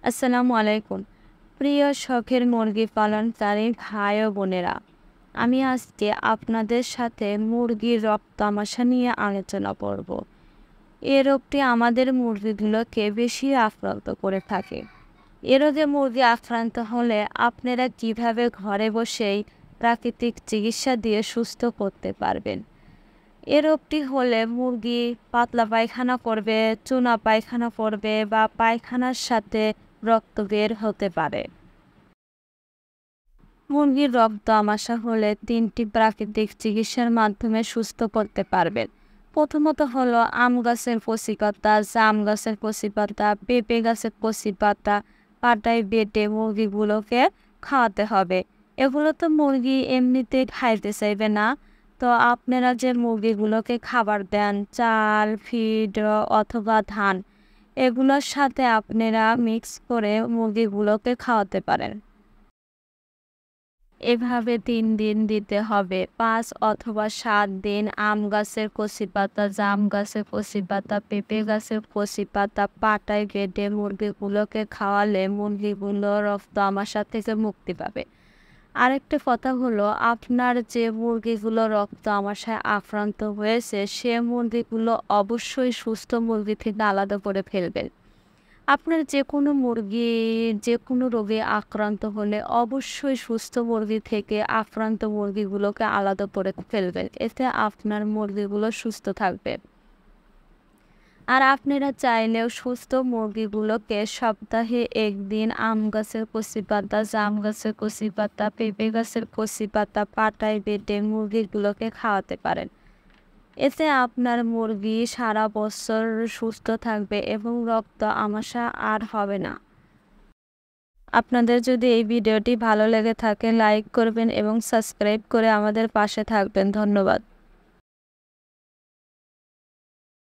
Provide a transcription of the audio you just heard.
আসসালামু আলাইকুম। প্রিয় শখের মুরগি পালনকারী ভাই ও বোনেরা, আমি আজকে আপনাদের সাথে মুরগির রক্ত তামাশা নিয়ে আলোচনা করব। এই রোগটি আমাদের মুরগিগুলোকে বেশি আক্রান্ত করে থাকে। এ রোগে মুরগি আক্রান্ত হলে আপনারা কিভাবে ঘরে বসেই প্রাকৃতিক চিকিৎসা দিয়ে সুস্থ করতে পারবেন। এ রোগটি হলে মুরগি পাতলা পায়খানা করবে, চুনা পায়খানা করবে বা পায়খানার সাথে রক্ত বের হতে পারে। মুরগির রক্ত আমাশা হলে 3টি প্রাকৃতিক চিকিৎসার মাধ্যমে সুস্থ করতে পারবেন। প্রথমত হলো আম গাছের কচি পাতা, জাম গাছের কচি পাতা, পেঁপে গাছের কচি পাতা পাটায় বেটে মুরগিগুলোকে খাওয়াতে হবে। এগুলো তো মুরগি এমনিতে খাইতে চাইবে না, তো আপনারা যে মুরগিগুলোকে খাবার দেন চাল, ফিড অথবা ধান, এগুলোর সাথে আপনারা মিক্স করে মুরগিগুলোকে খাওয়াতে পারেন। এভাবে 3 দিন দিতে হবে। 5 অথবা 7 দিন আম গাছের কচি পাতা, জাম গাছের কচি পাতা, পেঁপে গাছের কচি পাতা পাটায় বেটে মুরগিগুলোকে খাওয়ালে মুরগিগুলো রক্ত আমাশা থেকে মুক্তি পাবে। আরেকটা কথা হলো, আপনার যে মুরগিগুলো রক্ত আমাশায় আক্রান্ত হয়েছে সে মুরগিগুলো অবশ্যই সুস্থ মুরগি থেকে আলাদা করে ফেলবেন। আপনার যেকোনো মুরগি যেকোনো রোগে আক্রান্ত হলে অবশ্যই সুস্থ মুরগি থেকে আক্রান্ত মুরগিগুলোকে আলাদা করে ফেলবেন। এতে আপনার মুরগিগুলো সুস্থ থাকবে। আর আপনারা চাইলেও সুস্থ মুরগিগুলোকে সপ্তাহে 1 দিন আম গাছের কচি পাতা, জাম গাছের কচি পাতা, পেঁপে গাছের কচি পাতা পাটায় বেটে মুরগিগুলোকে খাওয়াতে পারেন। এতে আপনার মুরগি সারা বছর সুস্থ থাকবে এবং রক্ত আমাশা আর হবে না। আপনাদের যদি এই ভিডিওটি ভালো লেগে থাকে লাইক করবেন এবং সাবস্ক্রাইব করে আমাদের পাশে থাকবেন। ধন্যবাদ।